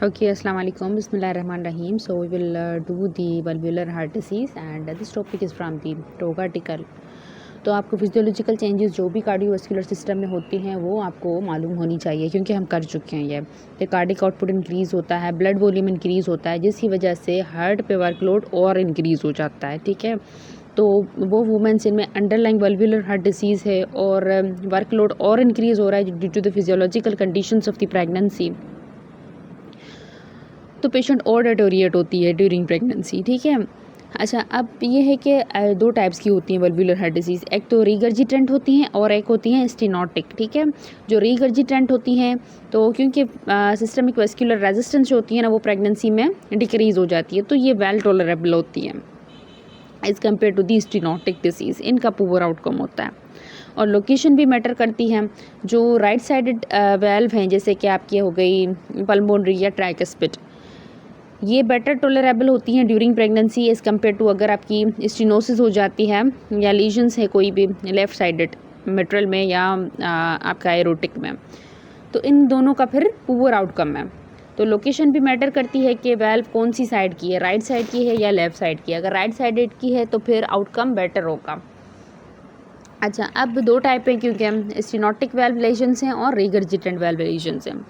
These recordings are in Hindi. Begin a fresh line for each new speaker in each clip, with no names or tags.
Okay, Assalamu alaikum. Bismillahirrahmanirrahim. So we will do the valvular heart disease and this topic is from the TOG article. तो आपको फिजियोलॉजिकल चेंजेस जो भी कार्डियोवास्कुलर सिस्टम में होती हैं वो आपको मालूम होनी चाहिए क्योंकि हम कर चुके हैं ये कार्डिक आउटपुट इंक्रीज़ होता है, ब्लड वॉल्यूम इंक्रीज़ होता है जिसकी वजह से हार्ट पे वर्कलोड और इंक्रीज़ हो जाता है। ठीक है, तो वो वुमेंस इनमें अंडरलाइंग वल्वुलर हार्ट डिसीज़ है और वर्कलोड और इंक्रीज़ हो रहा है due to the physiological conditions of the pregnancy, तो पेशेंट और डेटोरिएट होती है ड्यूरिंग प्रेगनेंसी। ठीक है, अच्छा अब ये है कि दो टाइप्स की होती हैं वल्वुलर हार्ट डिसीज़, एक तो रीगर्जिटेंट होती हैं और एक होती हैं स्टेनोटिक। ठीक है, जो रीगर्जिटेंट होती हैं तो क्योंकि सिस्टमिक वेस्कुलर रेजिस्टेंस जो होती है ना वो प्रेगनेंसी में डिक्रीज़ हो जाती है, तो ये वेल टॉलरेबल होती हैं as compare to the stenotic disease. इनका पुअर आउटकम होता है और लोकेशन भी मैटर करती है। जो राइट साइडेड वेल्व हैं जैसे कि आपकी हो गई पल्मोनरी या ट्राइकस्पिड, ये बेटर टॉलरेबल होती हैं during pregnancy as compare to अगर आपकी स्टेनोसिस हो जाती है या लीजन्स है कोई भी लेफ़्ट साइडेड मिट्रल में या आपका एरोटिक में, तो इन दोनों का फिर पुअर आउटकम है। तो लोकेशन भी मैटर करती है कि वेल्व कौन सी साइड की है, राइट साइड की है या लेफ़्ट साइड की है। अगर राइट साइडेड की है तो फिर आउटकम बेटर होगा। अच्छा, अब दो टाइप हैं क्योंकि स्टेनोटिक वेल्व लीजन्स हैं और रीगर्जिटेंट वेल्व लीजन्स हैं।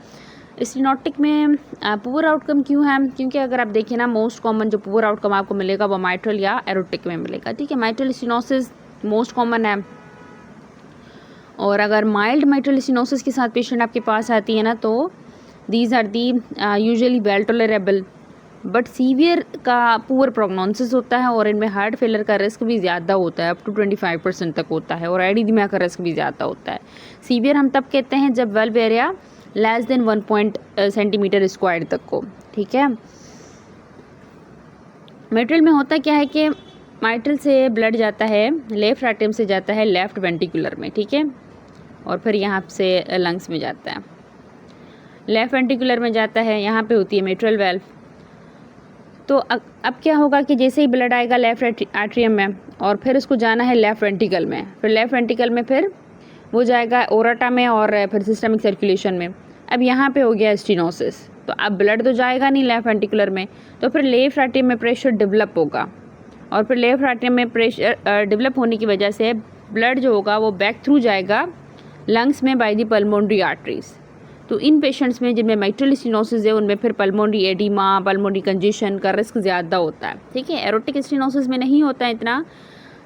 स्टेनोटिक में पुअर आउटकम क्यों है? क्योंकि अगर आप देखें ना मोस्ट कॉमन जो पुअर आउटकम आपको मिलेगा वो माइट्रल या एरोटिक में मिलेगा। ठीक है, माइट्रल स्टेनोसिस मोस्ट कॉमन है और अगर माइल्ड माइट्रल स्टेनोसिस के साथ पेशेंट आपके पास आती है ना तो these are the usually well tolerable, but severe का पुअर प्रोग्नोसिस होता है और इनमें हार्ट फेलियर का रिस्क भी ज़्यादा होता है, अप टू 25% तक होता है और एडिमा का रिस्क भी ज़्यादा होता है। सीवियर हम तब कहते हैं जब valve area less than 1 centimetre square तक को। ठीक है, माइट्रल में होता क्या है कि माइट्रल से ब्लड जाता है लेफ्ट एट्रियम से जाता है लेफ्ट वेंटिकुलर में। ठीक है, और फिर यहाँ से लंग्स में जाता है, लेफ्ट वेंटिकुलर में जाता है, यहाँ पे होती है मिट्रल वेल्व। तो अब क्या होगा कि जैसे ही ब्लड आएगा लेफ्ट एट्रियम में और फिर उसको जाना है लेफ्ट वेंटिकल में, फिर लेफ्ट वेंटिकल में फिर वो जाएगा ओराटा में और फिर सिस्टमिक सर्कुलेशन में। अब यहाँ पे हो गया स्टेनोसिस, तो अब ब्लड तो जाएगा नहीं लेफ्ट वेंटिकुलर में, तो फिर लेफ्ट एट्रियम में प्रेशर डेवलप होगा और फिर लेफ्ट एट्रियम में प्रेशर डेवलप होने की वजह से ब्लड जो होगा वो बैक थ्रू जाएगा लंग्स में बाय द पल्मोनरी आर्टरीज। तो इन पेशेंट्स में जिनमें माइट्रल स्टेनोसिस है उनमें फिर पल्मोनरी एडिमा, पल्मोनरी कंजेशन का रिस्क ज़्यादा होता है। ठीक है, एरोटिक स्टेनोसिस में नहीं होता है इतना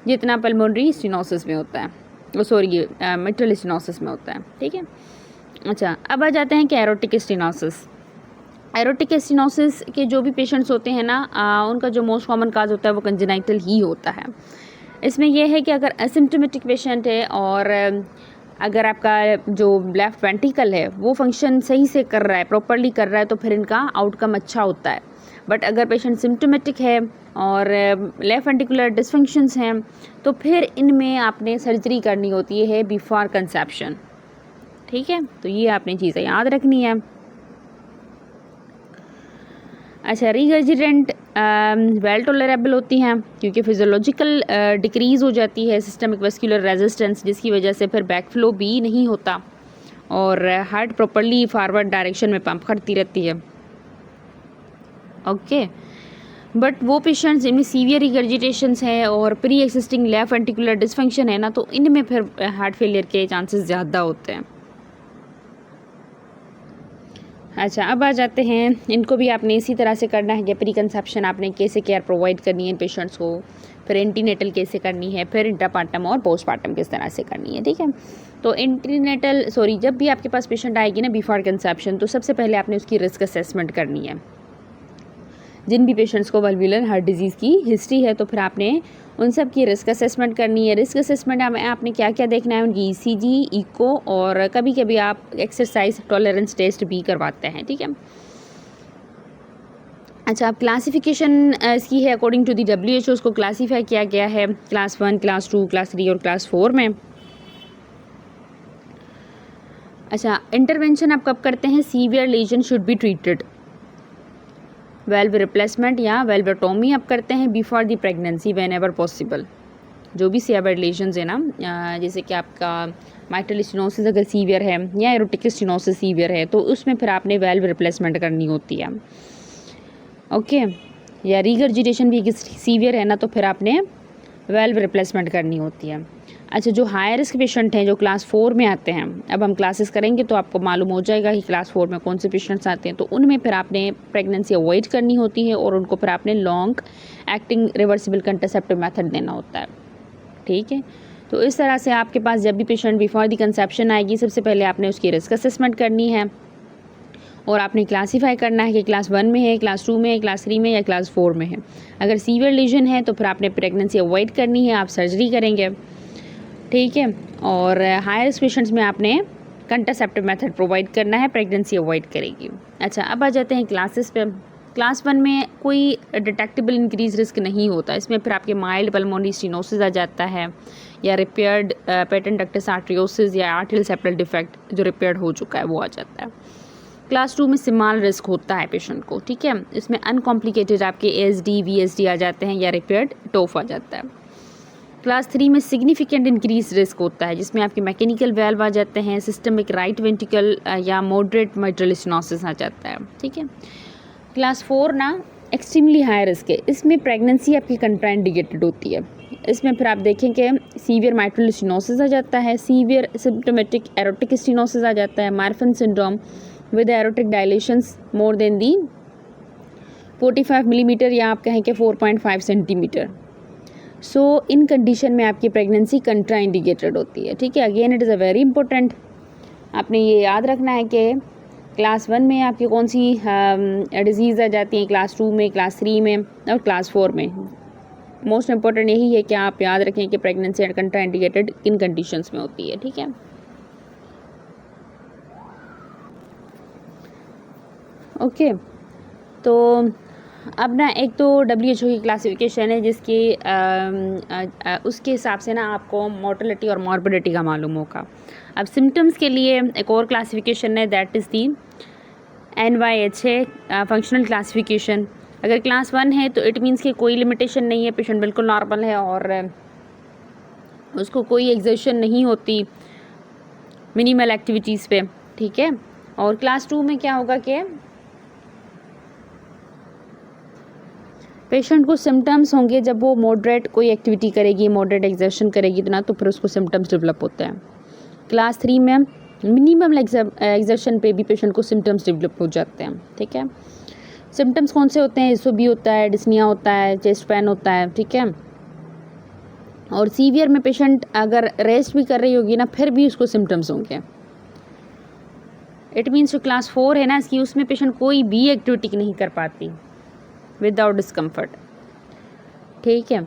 जितना पल्मोनरी स्टेनोसिस में होता है, सॉरी मिट्रल स्टेनोसिस में होता है। ठीक है, अच्छा अब आ जाते हैं कि एरोटिक स्टेनोसिस। एरोटिक स्टेनोसिस के जो भी पेशेंट्स होते हैं ना उनका जो मोस्ट कॉमन काज होता है वो कंजेनाइटल ही होता है। इसमें यह है कि अगर एसिम्प्टोमेटिक पेशेंट है और अगर आपका जो लेफ्ट वेंटिकल है वो फंक्शन सही से कर रहा है, प्रॉपरली कर रहा है, तो फिर इनका आउटकम अच्छा होता है। बट अगर पेशेंट सिम्प्टोमेटिक है और लेफ्ट वेंटिकुलर डिसफंक्शंस हैं तो फिर इनमें आपने सर्जरी करनी होती है बिफोर कंसेप्शन। ठीक है, तो ये आपने चीज़ें याद रखनी है। अच्छा, रीगर्जिटेंट वेल टॉलरेबल होती हैं क्योंकि फिजियोलॉजिकल डिक्रीज़ हो जाती है सिस्टमिक वेस्कुलर रेजिस्टेंस, जिसकी वजह से फिर बैक फ्लो भी नहीं होता और हार्ट प्रॉपरली फॉरवर्ड डायरेक्शन में पंप करती रहती है। ओके, बट वो पेशेंट्स जिनमें सीवियर रिगर्जिटेशंस हैं और pre existing left ventricular dysfunction है ना तो इनमें फिर हार्ट फेलियर के चांसेस ज़्यादा होते हैं। अच्छा, अब आ जाते हैं, इनको भी आपने इसी तरह से करना है कि प्री कंसेप्शन आपने कैसे केयर प्रोवाइड करनी है पेशेंट्स को, फिर एंटीनेटल कैसे करनी है, फिर इंटरपार्टम और पोस्टपार्टम किस तरह से करनी है। ठीक है, तो जब भी आपके पास पेशेंट आएगी ना बिफोर कंसेप्शन तो सबसे पहले आपने उसकी रिस्क असेसमेंट करनी है। जिन भी पेशेंट्स को वल्वुलर हार्ट डिजीज़ की हिस्ट्री है तो फिर आपने उन सब की रिस्क असेसमेंट करनी है। रिस्क असेसमेंट में आपने क्या क्या देखना है, उनकी ECG, इको और कभी कभी आप एक्सरसाइज टॉलरेंस टेस्ट भी करवाते हैं। ठीक है, अच्छा अब क्लासिफिकेशन इसकी है अकॉर्डिंग टू दी WHO, उसको क्लासीफाई किया गया है क्लास 1, क्लास 2, क्लास 3 और क्लास 4 में। अच्छा, इंटरवेंशन आप कब करते हैं? Severe lesion should be treated. Valve replacement या वेल्वेटोमी आप करते हैं before the pregnancy whenever possible. जो भी सीवियर लेशंस है ना, जैसे कि आपका माइट्रल स्टेनोसिस अगर सीवियर है या एरोटिक स्टेनोसिस सीवियर है, तो उसमें फिर आपने वेल्व रिप्लेसमेंट करनी होती है। ओके, या रिगर्जिटेशन भी सीवियर है ना, तो फिर आपने वेल्व रिप्लेसमेंट करनी होती है। अच्छा, जो हाई रिस्क पेशेंट हैं जो क्लास 4 में आते हैं, अब हम क्लासेस करेंगे तो आपको मालूम हो जाएगा कि क्लास 4 में कौन से पेशेंट्स आते हैं, तो उनमें फिर आपने प्रेगनेंसी अवॉइड करनी होती है और उनको फिर आपने long acting reversible contraceptive method देना होता है। ठीक है, तो इस तरह से आपके पास जब भी पेशेंट बिफोर द कंसेप्शन आएगी, सबसे पहले आपने उसकी रिस्क असेसमेंट करनी है और आपने क्लासीफाई करना है कि क्लास 1 में है, क्लास 2 में है, क्लास 3 में या क्लास 4 में है। अगर सीवियर लीजन है तो फिर आपने प्रेगनेंसी अवॉइड करनी है, आप सर्जरी करेंगे। ठीक है, और हाई रिस्क पेशेंट्स में आपने कंट्रासेप्टिव मेथड प्रोवाइड करना है, प्रेगनेंसी अवॉइड करेगी। अच्छा, अब आ जाते हैं क्लासेस पे। क्लास 1 में कोई डिटेक्टेबल इंक्रीज रिस्क नहीं होता, इसमें फिर आपके माइल्ड पल्मोनरी स्टेनोसिस आ जाता है या रिपेयर्ड पेटेंट डक्टस आर्टरियोसिस या आर्टरियल सेप्टल डिफेक्ट जो रिपेयर्ड हो चुका है वो आ जाता है। क्लास 2 में स्मॉल रिस्क होता है पेशेंट को। ठीक है, इसमें अनकॉम्प्लिकेटेड आपके ASD VSD आ जाते हैं या रिपेयर्ड टोफ आ जाता है। क्लास 3 में सिग्निफिकेंट इंक्रीज रिस्क होता है, जिसमें आपके मैकेनिकल वेल्व आ जाते हैं, सिस्टमिक राइट वेंट्रिकल या मॉडरेट माइट्रल स्टेनोसिस आ जाता है। ठीक है, क्लास 4 ना एक्सट्रीमली हाई रिस्क है, इसमें प्रेगनेंसी आपकी कंट्राइंडिकेटेड होती है। इसमें फिर आप देखें कि सीवियर माइट्रल स्टेनोसिस आ जाता है, सीवियर सिम्प्टोमेटिक एरोटिक स्टेनोसिस आ जाता है, Marfan syndrome with aortic dilations more than the 45 millimetre या आप कहें कि 4.5 सेंटीमीटर। सो इन कंडीशन में आपकी प्रेगनेंसी कंट्राइंडिकेटेड होती है। ठीक है, again it is a very important, आपने ये याद रखना है कि क्लास 1 में आपकी कौन सी डिजीज़ आ जाती हैं, क्लास 2 में, क्लास 3 में और क्लास 4 में। मोस्ट इम्पॉर्टेंट यही है कि आप याद रखें कि प्रेगनेंसी कंट्राइंडिकेटेड किन कंडीशंस में होती है। ठीक है, ओके, तो अब ना एक तो WHO की क्लासिफिकेशन है जिसकी उसके हिसाब से ना आपको मोर्टेलिटी और मॉर्बिडिटी का मालूम होगा। अब सिम्टम्स के लिए एक और क्लासिफिकेशन है, दैट इज़ दी NYH है, फंक्शनल क्लासिफिकेशन। अगर क्लास 1 है तो इट मीन्स कि कोई लिमिटेशन नहीं है, पेशेंट बिल्कुल नॉर्मल है और उसको कोई एक्सर्शन नहीं होती मिनिमल एक्टिविटीज़ पे। ठीक है, और क्लास 2 में क्या होगा कि पेशेंट को सिम्टम्स होंगे जब वो मॉडरेट कोई एक्टिविटी करेगी, मॉडरेट एक्सर्शन करेगी तो ना, तो फिर उसको सिम्टम्स डेवलप होते हैं। क्लास 3 में मिनिमम एक्सर्शन पे भी पेशेंट को सिम्टम्स डेवलप हो जाते हैं। ठीक है, सिम्टम्स कौन से होते हैं? एसओबी होता है, डिस्निया होता है, चेस्ट पेन होता है। ठीक है, और सीवियर में पेशेंट अगर रेस्ट भी कर रही होगी ना, फिर भी उसको सिम्टम्स होंगे। इट मीन्स जो क्लास 4 है ना इसकी, उसमें पेशेंट कोई भी एक्टिविटी नहीं कर पाती विदाउट डिस्कम्फर्ट। ठीक है,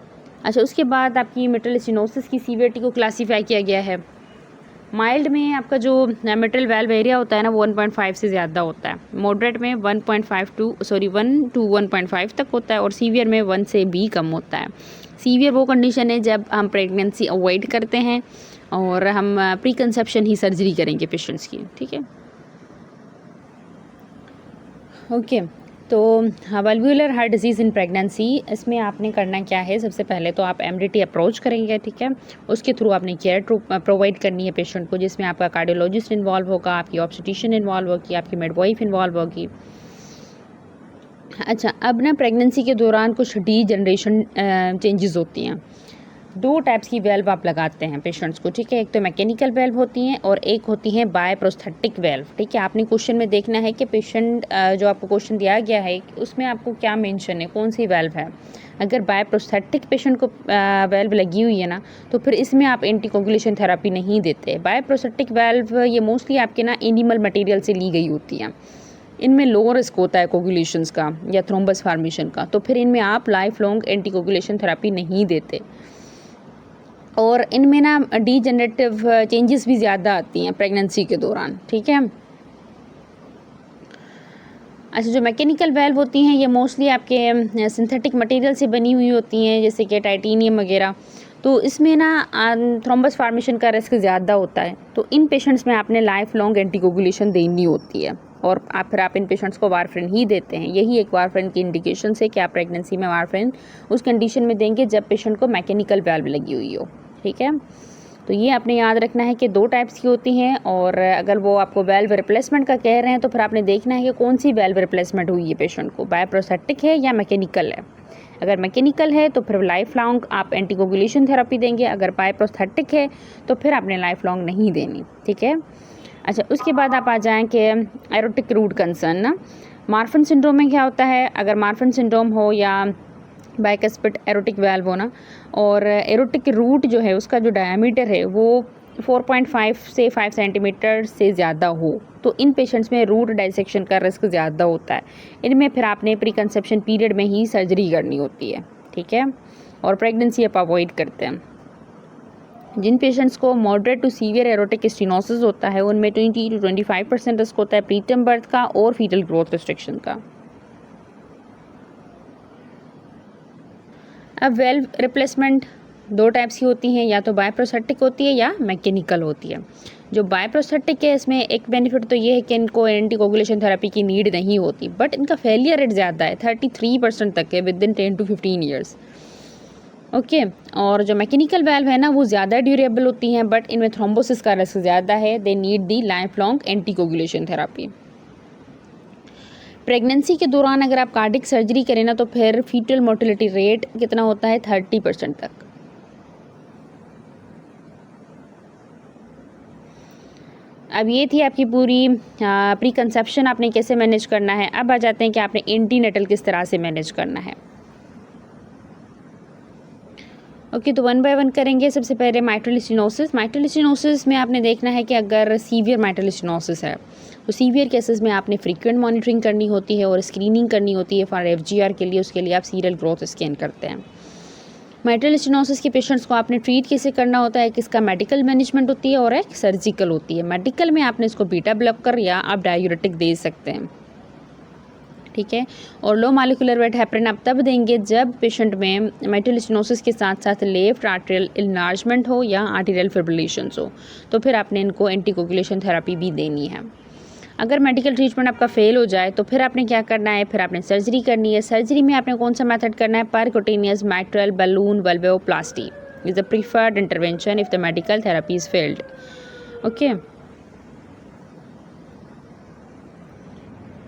अच्छा, उसके बाद आपकी मेटल स्टेनोसिस की सीवियरिटी को क्लासीफाई किया गया है। माइल्ड में आपका जो मेटल वेल्व एरिया होता है ना वो 1.5 से ज़्यादा होता है, मॉडरेट में 1 to 1.5 तक होता है और सीवियर में 1 से भी कम होता है। सीवियर वो कंडीशन है जब हम प्रेगनेंसी अवॉइड करते हैं और हम प्री कंसेप्शन ही सर्जरी करेंगे पेशेंट्स की। ठीक है, ओके, तो वल्वुलर हार्ट डिजीज़ इन प्रेगनेंसी, इसमें आपने करना क्या है? सबसे पहले तो आप MDT अप्रोच करेंगे। ठीक है, उसके थ्रू आपने केयर प्रोवाइड करनी है पेशेंट को, जिसमें आपका कार्डियोलॉजिस्ट इन्वॉल्व होगा, आपकी ऑब्स्टेट्रिशियन इन्वॉल्व होगी, आपकी मिडवाइफ इन्वॉल्व होगी। अच्छा, अब ना प्रेगनेंसी के दौरान कुछ डीजनरेशन चेंजेस होती हैं। 2 टाइप्स की वेल्व आप लगाते हैं पेशेंट्स को। ठीक है, एक तो मैकेनिकल वेल्व होती हैं और एक होती हैं बायोप्रोस्थेटिक वेल्व। ठीक है, आपने क्वेश्चन में देखना है कि पेशेंट जो आपको क्वेश्चन दिया गया है उसमें आपको क्या मेंशन है, कौन सी वेल्व है। अगर बायोप्रोस्थेटिक पेशेंट को वेल्व लगी हुई है ना, तो फिर इसमें आप एंटीकोगुलेशन थेरेपी नहीं देते। बायोप्रोस्थेटिक वेल्व ये मोस्टली आपके ना एनिमल मटेरियल से ली गई होती हैं, इनमें लो रिस्क होता है कोगुलेशंस का या थ्रोम्बस फॉर्मेशन का, तो फिर इनमें आप लाइफ लॉन्ग एंटीकोगुलेशन थेरेपी नहीं देते। और इनमें ना डीजनरेटिव चेंजेस भी ज़्यादा आती हैं प्रेगनेंसी के दौरान। ठीक है, अच्छा, जो मैकेनिकल वेल्व होती हैं ये मोस्टली आपके सिंथेटिक मटेरियल से बनी हुई होती हैं, जैसे कि टाइटेनियम वगैरह, तो इसमें ना थ्रोम्बस फॉर्मेशन का रिस्क ज़्यादा होता है, तो इन पेशेंट्स में आपने लाइफ लॉन्ग एंटीकोगुलेशन देनी होती है। और आप इन पेशेंट्स को वारफेरिन ही देते हैं। यही एक वारफेरिन की इंडिकेशन है कि आप प्रेगनेंसी में वारफेरिन उस कंडीशन में देंगे जब पेशेंट को मैकेनिकल वाल्व लगी हुई हो। ठीक है, तो ये आपने याद रखना है कि 2 टाइप्स की होती हैं, और अगर वो आपको वाल्व रिप्लेसमेंट का कह रहे हैं तो फिर आपने देखना है कि कौन सी वाल्व रिप्लेसमेंट हुई है पेशेंट को, बायोप्रोस्थेटिक है या मैकेनिकल है। अगर मैकेनिकल है तो फिर लाइफ लॉन्ग आप एंटीकोगुलेशन थेरेपी देंगे, अगर बायोप्रोस्थेटिक है तो फिर आपने लाइफ लॉन्ग नहीं देनी। ठीक है, अच्छा उसके बाद आप आ जाएँ कि एरोटिक रूट कंसर्न ना, मार्फन सिंड्रोम में क्या होता है, अगर मार्फन सिंड्रोम हो या बाइकस्पिड एरोटिक वाल्व होना, और एरोटिक रूट जो है उसका जो डायमीटर है वो 4.5 से 5 सेंटीमीटर से ज़्यादा हो, तो इन पेशेंट्स में रूट डाइसेक्शन का रिस्क ज़्यादा होता है। इनमें फिर आपने प्री कंसेप्शन पीरियड में ही सर्जरी करनी होती है। ठीक है, और प्रेगनेंसी आप अवॉइड करते हैं। जिन पेशेंट्स को moderate to severe aortic stenosis होता है उनमें 20 to 25% रिस्क होता है प्रीटर्म बर्थ का और फीटल ग्रोथ रिस्ट्रिक्शन का। अब वेल्व रिप्लेसमेंट 2 टाइप्स की होती हैं, या तो बायोप्रोस्थेटिक होती है या मैकेनिकल होती है। जो बायोप्रोस्थेटिक है इसमें एक बेनिफिट तो ये है कि इनको एंटीकोगुलेशन थेरेपी की नीड नहीं होती, बट इनका फेलियर रेट ज़्यादा है, 33% तक है with in 10 to 15 years. Okay, और जो मैकेनिकल वाल्व है ना वो ज़्यादा ड्यूरेबल होती हैं, बट इनमें थ्रोम्बोसिस का रिस्क ज़्यादा है, they need the life long anticoagulation therapy. Pregnancy के दौरान अगर आप कार्डिक सर्जरी करें ना तो फिर फीटल मोर्टेलिटी रेट कितना होता है, 30% तक। अब ये थी आपकी पूरी प्री कंसेप्शन आपने कैसे मैनेज करना है। अब आ जाते हैं कि आपने एंटीनेटल किस तरह से मैनेज करना है। ओके, तो 1 बाय 1 करेंगे। सबसे पहले माइट्रल स्टेनोसिस। माइट्रल स्टेनोसिस में आपने देखना है कि अगर सीवियर माइट्रल स्टेनोसिस है तो सीवियर केसेस में आपने फ्रीक्वेंट मॉनिटरिंग करनी होती है और स्क्रीनिंग करनी होती है फॉर FGR के लिए। उसके लिए आप सीरियल ग्रोथ स्कैन करते हैं। माइट्रल स्टेनोसिस के पेशेंट्स को आपने ट्रीट कैसे करना होता है, किसका मेडिकल मैनेजमेंट होती है और एक सर्जिकल होती है। मेडिकल में आपने इसको बीटा ब्लॉकर या आप डायूरेटिक दे सकते हैं। ठीक है, और लो मॉलिक्यूलर वेट हेपरिन आप तब देंगे जब पेशेंट में माइट्रल स्टेनोसिस के साथ साथ लेफ्ट आर्टेरियल इनलार्जमेंट हो या आर्टेरियल फिब्रिलेशंस हो, तो फिर आपने इनको एंटीकोगुलेशन थेरेपी भी देनी है। अगर मेडिकल ट्रीटमेंट आपका फेल हो जाए तो फिर आपने क्या करना है, फिर आपने सर्जरी करनी है। सर्जरी में आपने कौन सा मेथड करना है, percutaneous mitral balloon valvuloplasty is the preferred intervention if the medical therapy is failed. Okay,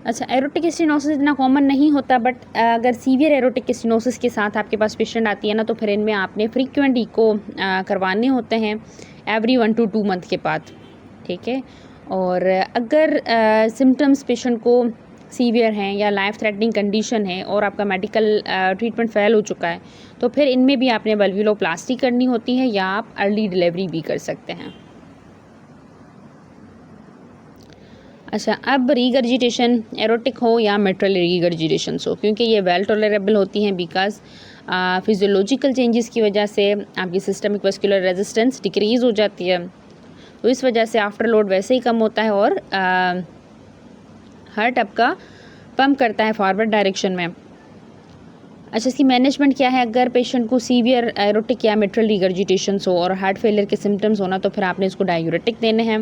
अच्छा एरोटिक स्टेनोसिस इतना कॉमन नहीं होता, बट अगर सीवियर एरोटिक स्टेनोसिस के साथ आपके पास पेशेंट आती है ना तो फिर इनमें आपने फ्रीक्वेंट इको करवाने होते हैं एवरी 1 to 2 मंथ के बाद। ठीक है, और अगर सिम्टम्स पेशेंट को सीवियर हैं या लाइफ थ्रेटनिंग कंडीशन है और आपका मेडिकल ट्रीटमेंट फेल हो चुका है तो फिर इनमें भी आपने वल्वुलोप्लास्टी करनी होती है या आप अर्ली डिलीवरी भी कर सकते हैं। अच्छा, अब रीगर्जिटेशन एरोटिक हो या मेट्रल रीगर्जिटेशंस हो, क्योंकि ये वेल टॉलरेबल होती हैं बिकॉज फिजियोलॉजिकल चेंजेस की वजह से आपकी सिस्टमिक वेस्कुलर रेजिस्टेंस डिक्रीज़ हो जाती है, तो इस वजह से आफ्टर लोड वैसे ही कम होता है और हार्ट आपका पंप करता है फॉरवर्ड डायरेक्शन में। अच्छा, इसकी मैनेजमेंट क्या है, अगर पेशेंट को सीवियर एरोटिक या मेट्रल रिगर्जिटेशंस हो और हार्ट फेलियर के सिम्टम्स होना तो फिर आपने इसको डायूरेटिक देने हैं।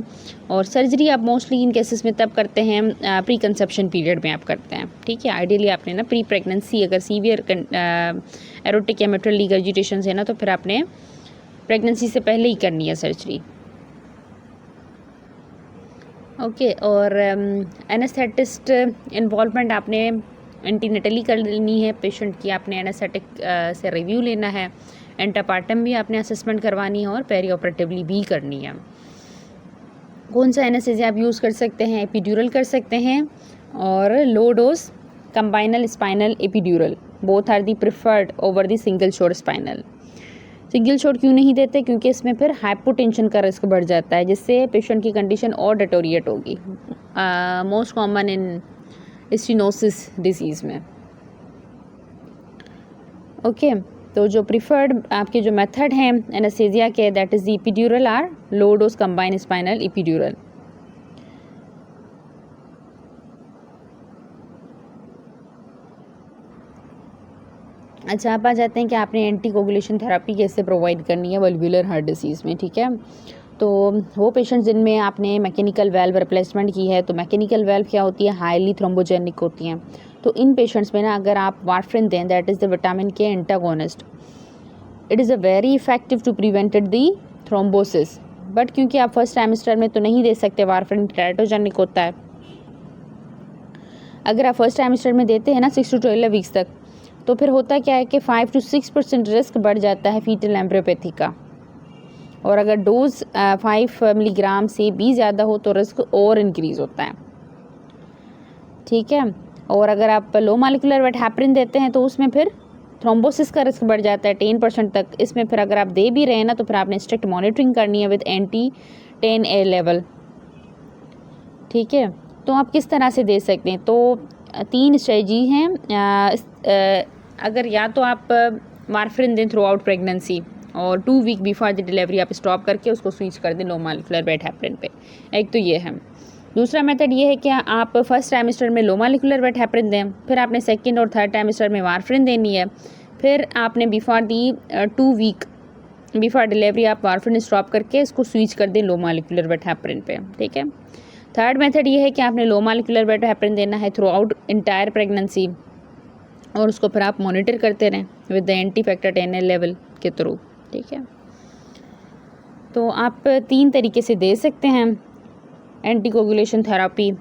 और सर्जरी आप मोस्टली इन केसेस में तब करते हैं प्री कंसेप्शन पीरियड में आप करते हैं। ठीक है, आइडियली आपने ना प्री प्रेगनेंसी अगर सीवियर एरोटिक या मेट्रल रिगर्जिटेशंस है ना तो फिर आपने प्रेगनेंसी से पहले ही करनी है सर्जरी। ओके, और एनेस्थेटिस्ट इन्वॉल्वमेंट आपने एंटीनेटली कर लेनी है पेशेंट की, आपने एनेस्थेटिक से रिव्यू लेना है, एंटापार्टम भी आपने असेसमेंट करवानी है और पेरी ऑपरेटिवली भी करनी है। कौन सा एनेस्थेसिया आप यूज़ कर सकते हैं, एपिड्यूरल कर सकते हैं और low dose combined spinal epidural, both are the preferred over the single shot spinal. Single shot क्यों नहीं देते, क्योंकि इसमें फिर हाइपोटेंशन का रिस्क बढ़ जाता है जिससे पेशेंट की कंडीशन और डिटोरिएट होगी, most common in stenosis disease में। ओके, तो जो प्रिफर्ड आपके जो मेथड हैं एनेस्थेसिया के that is the epidural or low dose combine spinal epidural. अच्छा, आप आ जाते हैं कि आपने एंटीकोगुलेशन थेरेपी कैसे प्रोवाइड करनी है वल्वुलर हार्ट डिसीज़ में। ठीक है, तो वो पेशेंट्स जिनमें आपने मैकेनिकल वाल्व रिप्लेसमेंट की है, तो मैकेनिकल वाल्व क्या होती है, हाईली थ्रोम्बोजेनिक होती हैं। तो इन पेशेंट्स में ना अगर आप वारफरिन दें, that is the vitamin K antagonist, it is a very effective to prevented the thrombosis. But क्योंकि आप फर्स्ट ट्राइमेस्टर में तो नहीं दे सकते, वारफरिन टेराटोजेनिक होता है। अगर आप फर्स्ट ट्राइमेस्टर में देते हैं ना 6 to 12 वीक्स तक, तो फिर होता क्या है कि 5 to 6% रिस्क बढ़ जाता है फीटल एम्ब्रियोपैथी का। और अगर डोज 5 मिलीग्राम से भी ज़्यादा हो तो रिस्क और इंक्रीज़ होता है, ठीक है। और अगर आप लो मॉलिक्यूलर वेट हेपरिन देते हैं तो उसमें फिर थ्रोम्बोसिस का रिस्क बढ़ जाता है 10% तक। इसमें फिर अगर आप दे भी रहे हैं ना, तो फिर आपने स्ट्रिक्ट मॉनिटरिंग करनी है विद anti-10A लेवल, ठीक है। तो आप किस तरह से दे सकते हैं, तो 3 स्ट्रेटजी हैं। अगर या तो आप वारफरिन दें थ्रू आउट प्रेगनेंसी और 2 वीक बिफोर द डिलीवरी आप स्टॉप करके उसको स्विच कर दें लो मॉलिक्यूलर वेट हेपरिन पे, एक तो ये है। दूसरा मेथड ये है कि आप फर्स्ट ट्राइमेस्टर में लो मॉलिक्यूलर वेट हेपरिन दें, फिर आपने सेकंड और थर्ड ट्राइमेस्टर में वारफरिन देनी है, फिर आपने before the 2 week before delivery आप वारफरिन स्टॉप करके इसको स्विच कर दें लो मॉलिक्यूलर वेट हेपरिन पे, ठीक है। थर्ड मेथड ये है कि आपने लो मॉलिक्यूलर वेट हेपरिन देना है थ्रू आउट इंटायर प्रेगनेंसी और उसको फिर आप मॉनिटर करते रहें with the anti factor 10A level के थ्रू, ठीक है। तो आप 3 तरीके से दे सकते हैं एंटीकोगुलेशन थेरापी।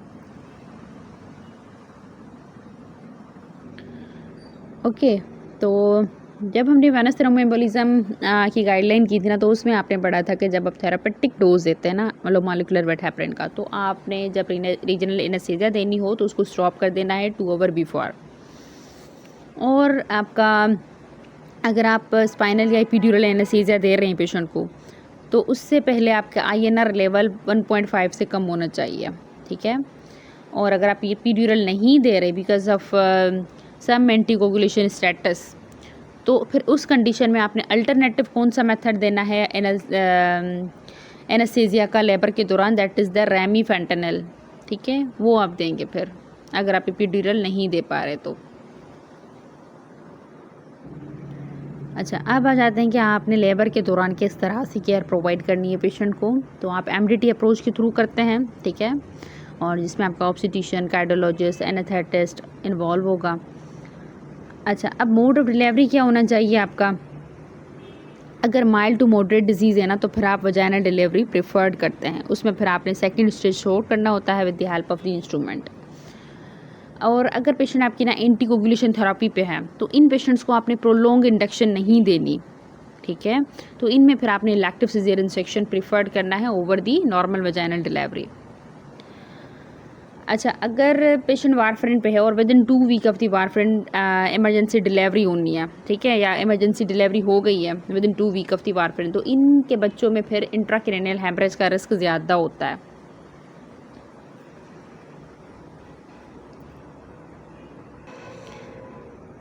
ओके, तो जब हमने वेनस थ्रोम्बोएम्बोलिज्म की गाइडलाइन की थी ना, तो उसमें आपने पढ़ा था कि जब आप थेरापेटिक डोज देते हैं ना मतलब मॉलिक्यूलर वेट हेपरिन का, तो आपने जब रीजनल एनेस्थीसिया देनी हो तो उसको स्टॉप कर देना है 2 आवर बिफोर। और आपका अगर आप स्पाइनल या एपिड्यूरल एनेस्थीसिया दे रहे हैं पेशेंट को, तो उससे पहले आपका INR लेवल 1.5 से कम होना चाहिए, ठीक है। और अगर आप एपिड्यूरल नहीं दे रहे because of some anticoagulation status, तो फिर उस कंडीशन में आपने अल्टरनेटिव कौन सा मेथड देना है एनेस्थीसिया का लेबर के दौरान, दैट इज़ द रेमीफेंटेनिल, ठीक है, वो आप देंगे फिर अगर आप एपिड्यूरल नहीं दे पा रहे तो। अच्छा, अब आ जाते हैं कि आपने लेबर के दौरान किस तरह से केयर प्रोवाइड करनी है पेशेंट को। तो आप MDT अप्रोच के थ्रू करते हैं, ठीक है, और जिसमें आपका ऑब्स्टेट्रिशियन, कार्डियोलॉजिस्ट, एनेस्थेटिस्ट इन्वॉल्व होगा। अच्छा, अब मोड ऑफ डिलीवरी क्या होना चाहिए आपका। अगर माइल्ड टू मॉडरेट डिजीज़ है ना, तो फिर आप वजाइनल डिलीवरी प्रेफर्ड करते हैं। उसमें फिर आपने सेकेंड स्टेज शॉर्ट करना होता है with the help of the instrument. और अगर पेशेंट आपकी ना एंटीकोगुलेशन थेरापी पे है, तो इन पेशेंट्स को आपने प्रोलॉन्ग इंडक्शन नहीं देनी, ठीक है। तो इनमें फिर आपने इलेक्टिव सिजेरियन सेक्शन प्रिफर्ड करना है over the normal vaginal delivery. अच्छा, अगर पेशेंट वारफरिन पे है और within 2 week of the warfarin emergency delivery होनी है, ठीक है, या इमरजेंसी डिलीवरी हो गई है within 2 week of the warfarin, तो इनके बच्चों में फिर इंट्राक्रैनियल हेमरेज का रिस्क ज़्यादा होता है।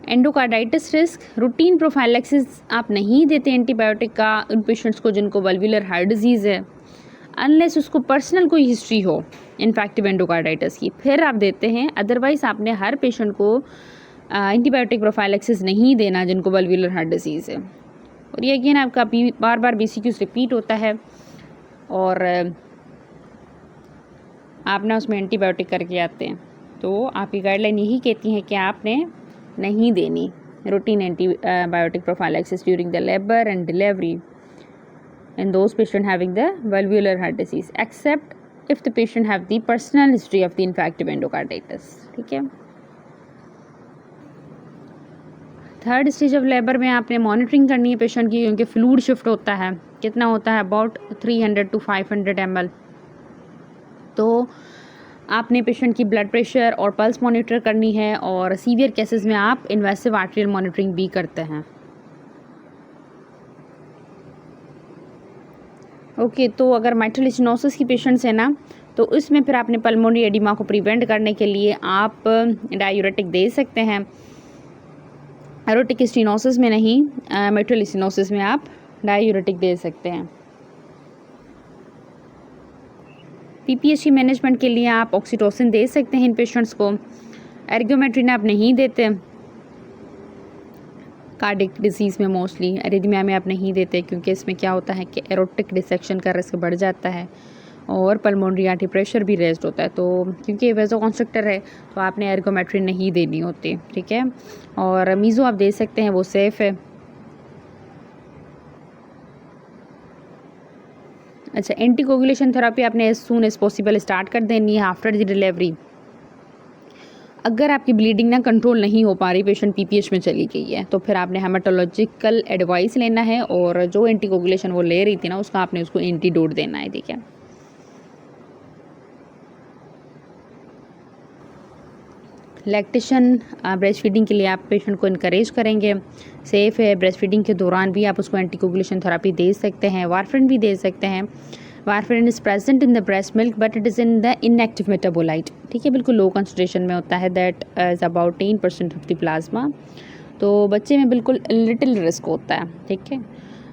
एंडोकार्डाइटिस रिस्क, रूटीन प्रोफाइलैक्सिस आप नहीं देते एंटीबायोटिक का उन पेशेंट्स को जिनको वल्वुलर हार्ट डिजीज़ है, अनलेस उसको पर्सनल कोई हिस्ट्री हो इन्फेक्टिव एंडोकार्डाइटिस की, फिर आप देते हैं। अदरवाइज़ आपने हर पेशेंट को एंटीबायोटिक प्रोफाइलैक्सिस नहीं देना जिनको वल्वुलर हार्ट डिजीज़ है। और ये अगेन आपका बार बार BCQs रिपीट होता है और आप ना उसमें एंटीबायोटिक करके आते हैं। तो आपकी गाइडलाइन यही कहती है कि आपने नहीं देनी routine antibiotic prophylaxis during the labour and delivery in those patient having the valvular heart disease except if the patient have the personal history of the infective endocarditis, ठीक है। थर्ड स्टेज ऑफ लेबर में आपने मॉनिटरिंग करनी है पेशेंट की, क्योंकि फ्लूइड शिफ्ट होता है। कितना होता है, अबाउट 300 to 500 ml। तो आपने पेशेंट की ब्लड प्रेशर और पल्स मॉनिटर करनी है, और सीवियर केसेस में आप इन्वेसिव आर्टेरियल मॉनिटरिंग भी करते हैं। ओके, तो अगर माइट्रल स्टेनोसिस की पेशेंट्स है ना, तो इसमें फिर आपने पल्मोनरी एडिमा को प्रिवेंट करने के लिए आप डायूरेटिक दे सकते हैं। एरोटिक स्टेनोसिस में नहीं, माइट्रल स्टेनोसिस में आप डायूरेटिक दे सकते हैं। PPHC मैनेजमेंट के लिए आप ऑक्सीटोसिन दे सकते हैं इन पेशेंट्स को। एर्गोमेट्रिन आप नहीं देते। कार्डिक डिसीज़ में मोस्टली एरिथमिया में आप नहीं देते, क्योंकि इसमें क्या होता है कि एरोटिक डिसेक्शन का रिस्क बढ़ जाता है और पल्मोनरी आर्टरी प्रेशर भी रेज्ड होता है। तो क्योंकि वेज़ोकंस्ट्रिक्टर है तो आपने एर्गोमेट्रिन नहीं देनी होती, ठीक है। और मीज़ो आप दे सकते हैं, वो सेफ़ है। अच्छा, एंटीकोगुलेशन थेरेपी आपने as soon as possible start कर देनी है आफ्टर द डिलीवरी। अगर आपकी ब्लीडिंग ना कंट्रोल नहीं हो पा रही, पेशेंट पीपीएच में चली गई है, तो फिर आपने हेमाटोलॉजिकल एडवाइस लेना है और जो एंटीकोगुलेशन वो ले रही थी ना उसका आपने उसको एंटीडोट देना है, ठीक है। लैक्टेशन ब्रेस्ट फीडिंग के लिए आप पेशेंट को इनकरेज करेंगे, सेफ़ है। ब्रेस्ट फीडिंग के दौरान भी आप उसको एंटीकोगुलेशन थेरेपी दे सकते हैं, वारफेरिन भी दे सकते हैं। Warfarin is present in the breast milk but it is in the inactive metabolite, ठीक है, बिल्कुल लो कंसंट्रेशन में होता है, that is about 10% of the plasma. तो बच्चे में बिल्कुल लिटिल रिस्क होता है, ठीक है।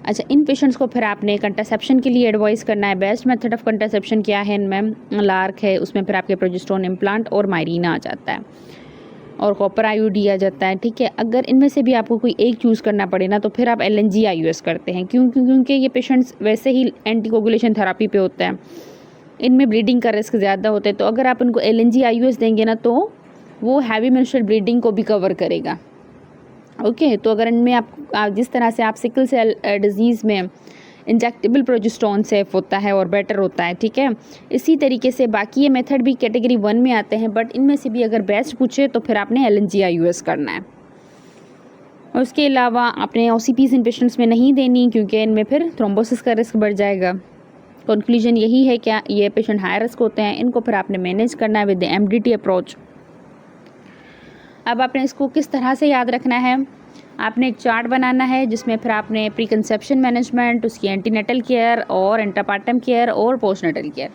अच्छा, इन पेशेंट्स को फिर आपने कंट्रासेप्शन के लिए एडवाइस करना है। बेस्ट मेथड ऑफ कंट्रासेप्शन क्या है इनमें? लार्क है, उसमें फिर आपके प्रोजेस्टेरोन इम्प्लांट और मायरीना आ जाता है और कॉपर आईयूडी आ जाता है, ठीक है। अगर इनमें से भी आपको कोई एक चूज़ करना पड़े ना तो फिर आप एलएनजी आईयूएस करते हैं। क्योंकि ये पेशेंट्स वैसे ही एंटीकोगुलेशन थेरेपी पे होता है, इनमें ब्लीडिंग का रिस्क ज़्यादा होता है। तो अगर आप इनको एलएनजी आईयूएस देंगे ना तो वो हैवी मेंस्ट्रुअल ब्लीडिंग को भी कवर करेगा, ओके। तो अगर इनमें आप जिस तरह से आप सिकल सेल डिजीज़ में इंजेक्टेबल प्रोजेस्टेरोन सेफ होता है और बेटर होता है, ठीक है, इसी तरीके से बाकी ये मेथड भी कैटेगरी 1 में आते हैं, बट इनमें से भी अगर बेस्ट पूछे तो फिर आपने एलएनजी आईयूएस करना है। और उसके अलावा आपने ओसीपीज इन पेशेंट्स में नहीं देनी, क्योंकि इनमें फिर थ्रोम्बोसिस का रिस्क बढ़ जाएगा। कंक्लूजन यही है कि ये पेशेंट हाई रिस्क होते हैं, इनको फिर आपने मैनेज करना है विद द एमडीटी अप्रोच। अब आपने इसको किस तरह से याद रखना है? आपने एक चार्ट बनाना है जिसमें फिर आपने प्री कंसेप्शन मैनेजमेंट, उसकी एंटीनेटल केयर और इंटरपार्टम केयर और पोस्टनेटल केयर,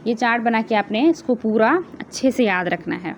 ये चार्ट बना के आपने इसको पूरा अच्छे से याद रखना है।